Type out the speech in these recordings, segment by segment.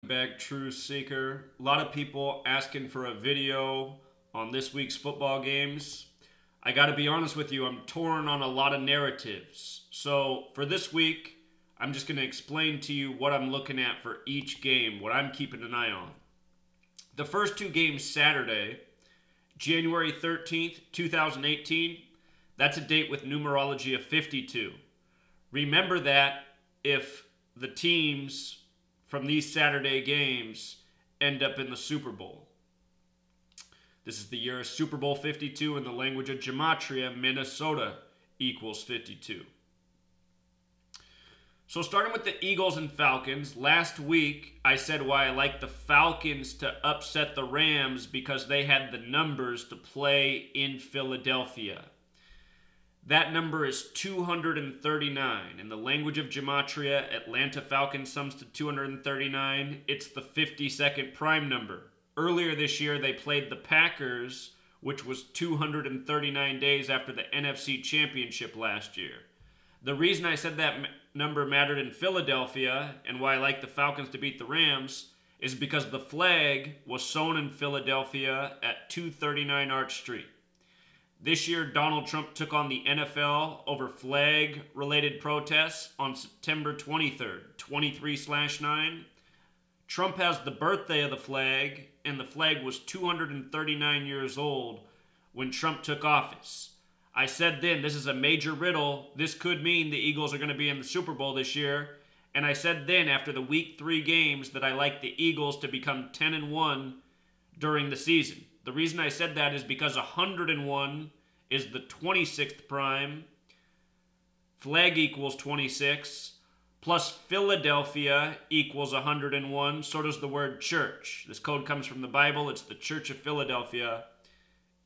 Back, True Seeker. A lot of people asking for a video on this week's football games. I got to be honest with you, I'm torn on a lot of narratives. So for this week, I'm just going to explain to you what I'm looking at for each game, what I'm keeping an eye on. The first two games Saturday, January 13th, 2018, that's a date with numerology of 52. Remember that if the teams from these Saturday games end up in the Super Bowl. This is the year of Super Bowl 52 in the language of gematria. Minnesota equals 52. So starting with the Eagles and Falcons, last week I said why I like the Falcons to upset the Rams because they had the numbers to play in Philadelphia. That number is 239. In the language of gematria, Atlanta Falcons sums to 239. It's the 52nd prime number. Earlier this year, they played the Packers, which was 239 days after the NFC Championship last year. The reason I said that number mattered in Philadelphia and why I like the Falcons to beat the Rams is because the flag was sewn in Philadelphia at 239 Arch Street. This year, Donald Trump took on the NFL over flag-related protests on September 23rd, 23/9. Trump has the birthday of the flag, and the flag was 239 years old when Trump took office. I said then, this is a major riddle. This could mean the Eagles are going to be in the Super Bowl this year. And I said then, after the Week 3 games, that I like the Eagles to become 10-1 during the season. The reason I said that is because 101 is the 26th prime. Flag equals 26. Plus Philadelphia equals 101. So does the word church. This code comes from the Bible. It's the Church of Philadelphia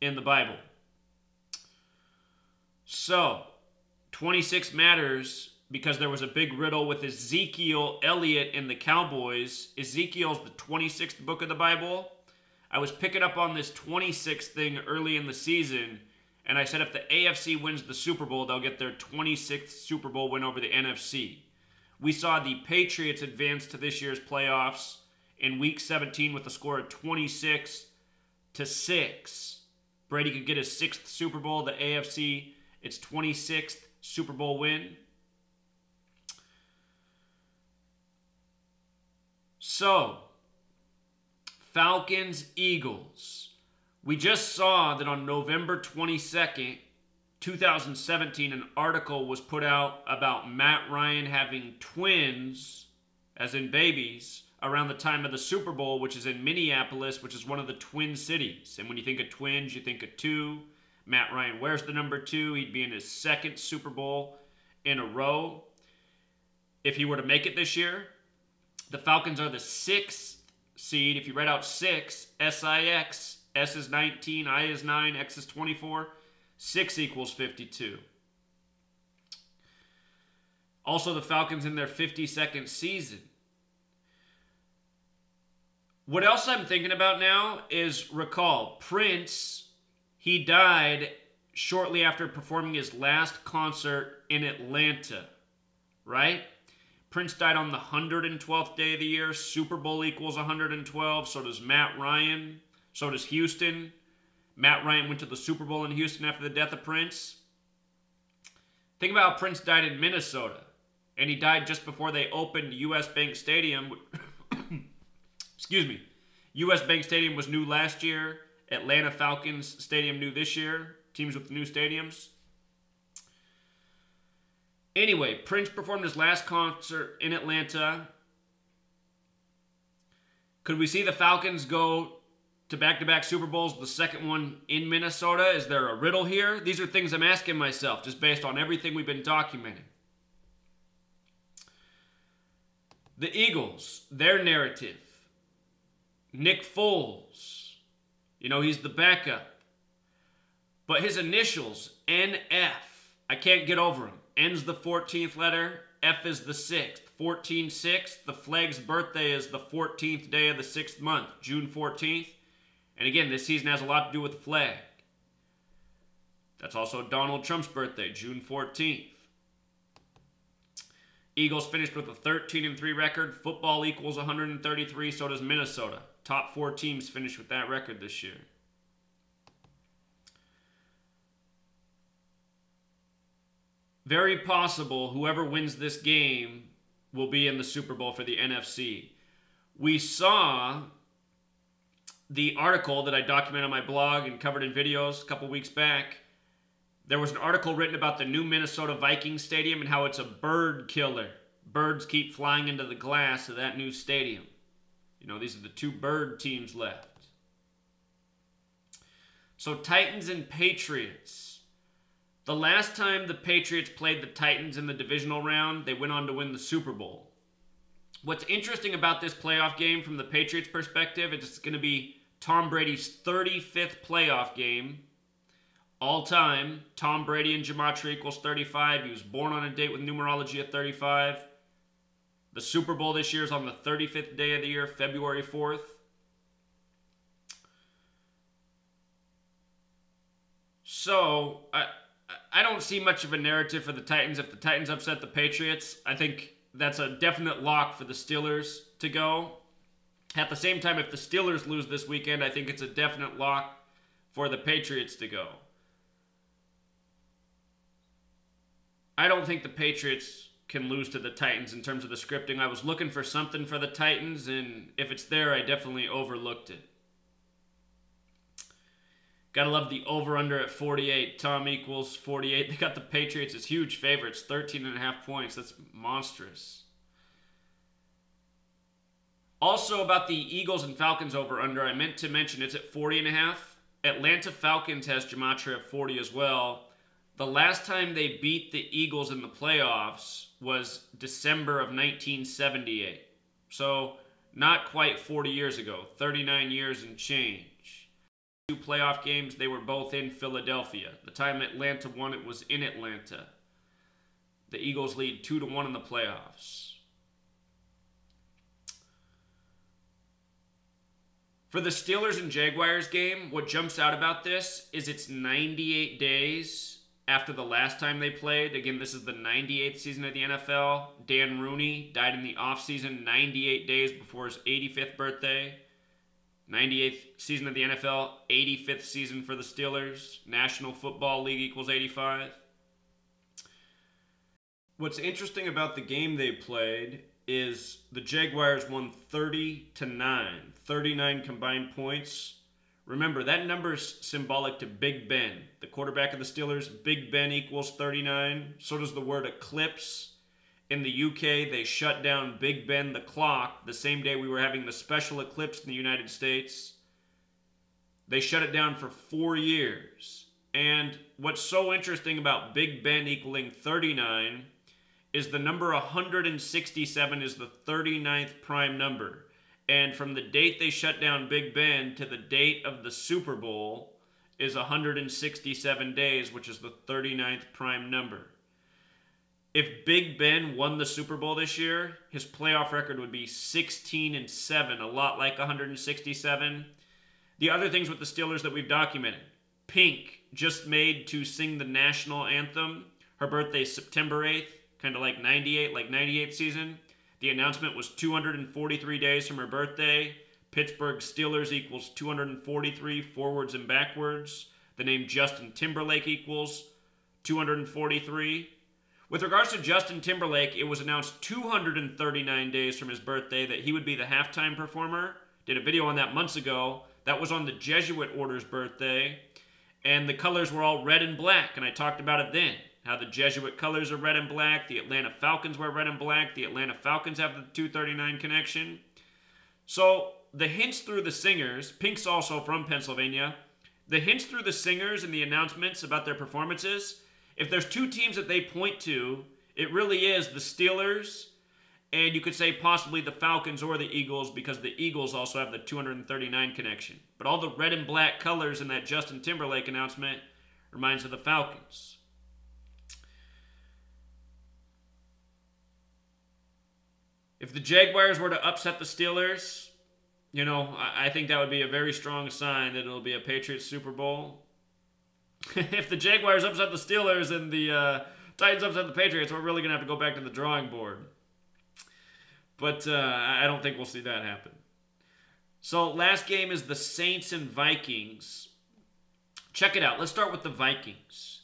in the Bible. So, 26 matters because there was a big riddle with Ezekiel Elliott and the Cowboys. Ezekiel's the 26th book of the Bible. I was picking up on this 26th thing early in the season, and I said if the AFC wins the Super Bowl, they'll get their 26th Super Bowl win over the NFC. We saw the Patriots advance to this year's playoffs in Week 17 with a score of 26-6. Brady could get his 6th Super Bowl. The AFC, its 26th Super Bowl win. So, Falcons, Eagles. We just saw that on November 22nd, 2017, an article was put out about Matt Ryan having twins, as in babies, around the time of the Super Bowl, which is in Minneapolis, which is one of the Twin Cities. And when you think of twins, you think of 2. Matt Ryan wears the number 2. He'd be in his 2nd Super Bowl in a row if he were to make it this year. The Falcons are the 6th seed. If you write out 6, S-I-X, S is 19, I is 9, X is 24, 6 equals 52. Also, the Falcons in their 52nd season. What else I'm thinking about now is, recall, Prince, he died shortly after performing his last concert in Atlanta, right? Prince died on the 112th day of the year. Super Bowl equals 112. So does Matt Ryan. So does Houston. Matt Ryan went to the Super Bowl in Houston after the death of Prince. Think about how Prince died in Minnesota. And he died just before they opened U.S. Bank Stadium. Excuse me. U.S. Bank Stadium was new last year. Atlanta Falcons Stadium new this year. Teams with new stadiums. Anyway, Prince performed his last concert in Atlanta. Could we see the Falcons go to back-to-back Super Bowls, the second one in Minnesota? Is there a riddle here? These are things I'm asking myself, just based on everything we've been documenting. The Eagles, their narrative. Nick Foles. You know, he's the backup. But his initials, NF, I can't get over him. N's the 14th letter, F is the 6th. 14-6, the flag's birthday is the 14th day of the 6th month, June 14th. And again, this season has a lot to do with the flag. That's also Donald Trump's birthday, June 14th. Eagles finished with a 13-3 record. Football equals 133, so does Minnesota. Top 4 teams finished with that record this year. Very possible whoever wins this game will be in the Super Bowl for the NFC. We saw the article that I documented on my blog and covered in videos a couple weeks back. There was an article written about the new Minnesota Vikings stadium and how it's a bird killer. Birds keep flying into the glass of that new stadium. You know, these are the 2 bird teams left. So Titans and Patriots. The last time the Patriots played the Titans in the divisional round, they went on to win the Super Bowl. What's interesting about this playoff game from the Patriots' perspective is it's going to be Tom Brady's 35th playoff game all time. Tom Brady in gematria equals 35. He was born on a date with numerology at 35. The Super Bowl this year is on the 35th day of the year, February 4th. So, I don't see much of a narrative for the Titans. If the Titans upset the Patriots, I think that's a definite lock for the Steelers to go. At the same time, if the Steelers lose this weekend, I think it's a definite lock for the Patriots to go. I don't think the Patriots can lose to the Titans in terms of the scripting. I was looking for something for the Titans, and if it's there, I definitely overlooked it. Gotta love the over-under at 48. Tom equals 48. They got the Patriots as huge favorites, 13.5 points. That's monstrous. Also about the Eagles and Falcons over-under, I meant to mention it's at 40.5. Atlanta Falcons has gematria at 40 as well. The last time they beat the Eagles in the playoffs was December of 1978. So not quite 40 years ago, 39 years and change. 2 playoff games, they were both in Philadelphia. The time Atlanta won, it was in Atlanta. The Eagles lead 2-1 in the playoffs. For the Steelers and Jaguars game, what jumps out about this is it's 98 days after the last time they played. Again, this is the 98th season of the NFL. Dan Rooney died in the offseason 98 days before his 85th birthday. 98th season of the NFL, 85th season for the Steelers. National Football League equals 85. What's interesting about the game they played is the Jaguars won 30-9. 39 combined points. Remember, that number is symbolic to Big Ben. The quarterback of the Steelers, Big Ben equals 39. So does the word eclipse. In the UK, they shut down Big Ben the clock the same day we were having the special eclipse in the United States. They shut it down for 4 years. And what's so interesting about Big Ben equaling 39 is the number 167 is the 39th prime number. And from the date they shut down Big Ben to the date of the Super Bowl is 167 days, which is the 39th prime number. If Big Ben won the Super Bowl this year, his playoff record would be 16-7, a lot like 167. The other things with the Steelers that we've documented. Pink, just made to sing the national anthem. Her birthday is September 8th, kind of like 98, like 98 season. The announcement was 243 days from her birthday. Pittsburgh Steelers equals 243 forwards and backwards. The name Justin Timberlake equals 243. With regards to Justin Timberlake, it was announced 239 days from his birthday that he would be the halftime performer. Did a video on that months ago. That was on the Jesuit Order's birthday. And the colors were all red and black, and I talked about it then. How the Jesuit colors are red and black. The Atlanta Falcons wear red and black. The Atlanta Falcons have the 239 connection. So the hints through the singers, Pink's also from Pennsylvania, the hints through the singers and the announcements about their performances, if there's 2 teams that they point to, it really is the Steelers, and you could say possibly the Falcons or the Eagles, because the Eagles also have the 239 connection. But all the red and black colors in that Justin Timberlake announcement reminds of the Falcons. If the Jaguars were to upset the Steelers, you know, I think that would be a very strong sign that it'll be a Patriots Super Bowl. If the Jaguars upset the Steelers in the Titans upset the Patriots, we're really going to have to go back to the drawing board. But I don't think we'll see that happen. So last game is the Saints and Vikings. Check it out. Let's start with the Vikings.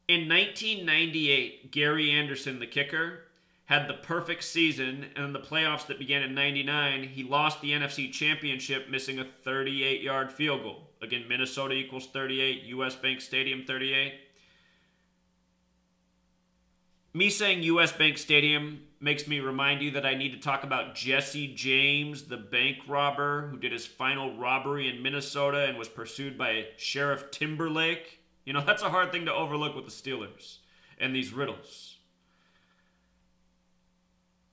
In 1998, Gary Anderson, the kicker, had the perfect season, and in the playoffs that began in 99, he lost the NFC Championship, missing a 38-yard field goal. Again, Minnesota equals 38, US Bank Stadium 38. Me saying US Bank Stadium makes me remind you that I need to talk about Jesse James, the bank robber who did his final robbery in Minnesota and was pursued by Sheriff Timberlake. You know, that's a hard thing to overlook with the Steelers and these riddles.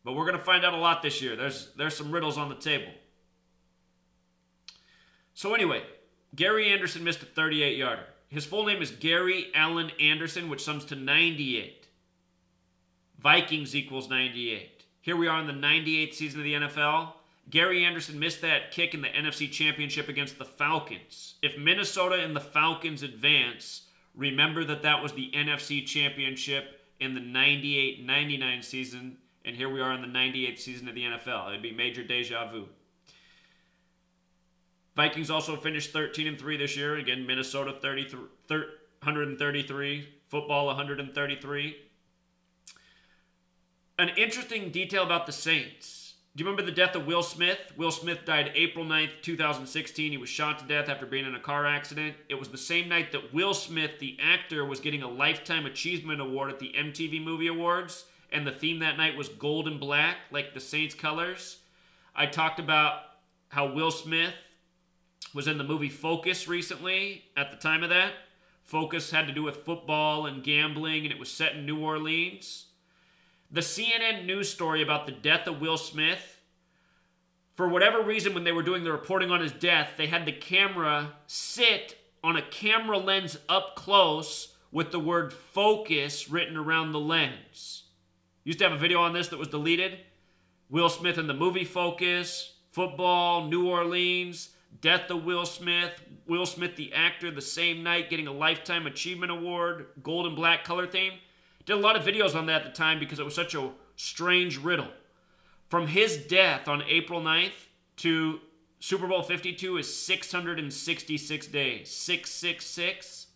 But we're going to find out a lot this year. There's some riddles on the table. So anyway, Gary Anderson missed a 38-yarder. His full name is Gary Allen Anderson, which sums to 98. Vikings equals 98. Here we are in the 98th season of the NFL. Gary Anderson missed that kick in the NFC Championship against the Falcons. If Minnesota and the Falcons advance, remember that was the NFC Championship in the 98-99 season, and here we are in the 98th season of the NFL. It'd be major deja vu. Vikings also finished 13-3 this year. Again, Minnesota 133, football 133. An interesting detail about the Saints. Do you remember the death of Will Smith? Will Smith died April 9th, 2016. He was shot to death after being in a car accident. It was the same night that Will Smith, the actor, was getting a Lifetime Achievement Award at the MTV Movie Awards, and the theme that night was gold and black, like the Saints colors. I talked about how Will Smith was in the movie Focus recently at the time of that. Focus had to do with football and gambling, and it was set in New Orleans. The CNN news story about the death of Will Smith, for whatever reason, when they were doing the reporting on his death, they had the camera sit on a camera lens up close with the word focus written around the lens. Used to have a video on this that was deleted. Will Smith in the movie Focus, football, New Orleans, death of Will Smith the actor the same night getting a Lifetime Achievement Award, gold and black color theme. Did a lot of videos on that at the time because it was such a strange riddle. From his death on April 9th to Super Bowl 52 is 666 days. 666.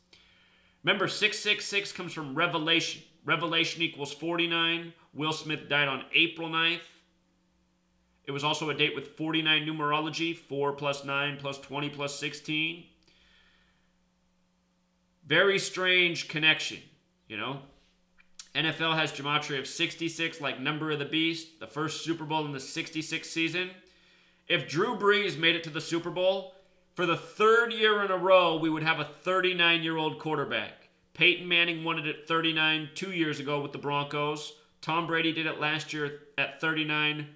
Remember, 666 comes from Revelation. Revelation equals 49. Will Smith died on April 9th. It was also a date with 49 numerology, 4 plus 9 plus 20 plus 16. Very strange connection, you know. NFL has gematria of 66, like number of the beast, the first Super Bowl in the 66th season. If Drew Brees made it to the Super Bowl, for the third year in a row, we would have a 39-year-old quarterback. Peyton Manning won it at 39 2 years ago with the Broncos. Tom Brady did it last year at 39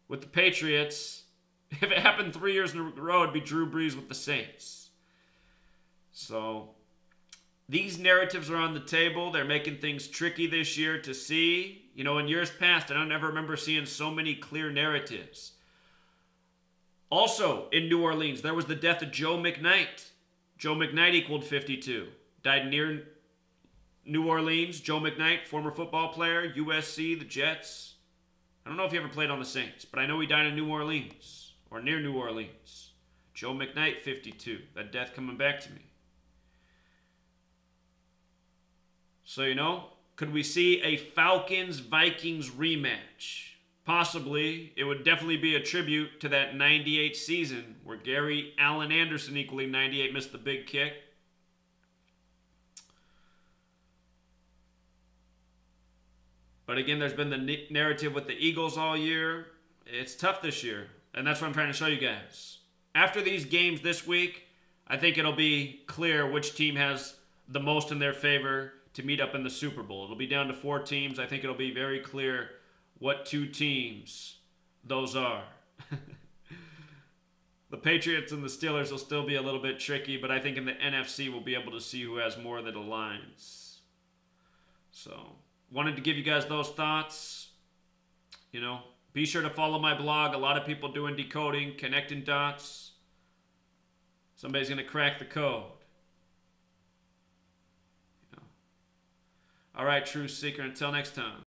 with the Patriots. If it happened 3 years in a row, it'd be Drew Brees with the Saints. So these narratives are on the table. They're making things tricky this year to see. You know, in years past, I don't ever remember seeing so many clear narratives. Also, in New Orleans, there was the death of Joe McKnight. Joe McKnight equaled 52. Died near New Orleans. Joe McKnight, former football player, USC, the Jets. I don't know if he ever played on the Saints, but I know he died in New Orleans, or near New Orleans. Joe McKnight, 52. That death coming back to me. So, you know, could we see a Falcons-Vikings rematch? Possibly. It would definitely be a tribute to that 98 season where Gary Allen Anderson, equaling 98, missed the big kick. But again, there's been the narrative with the Eagles all year. It's tough this year, and that's what I'm trying to show you guys. After these games this week, I think it'll be clear which team has the most in their favor to meet up in the Super Bowl. It'll be down to 4 teams. I think it'll be very clear what 2 teams those are. The Patriots and the Steelers will still be a little bit tricky, but I think in the NFC we'll be able to see who has more that aligns. So, wanted to give you guys those thoughts. You know, be sure to follow my blog. A lot of people doing decoding, connecting dots. Somebody's going to crack the code. All right, Truth Seeker, until next time.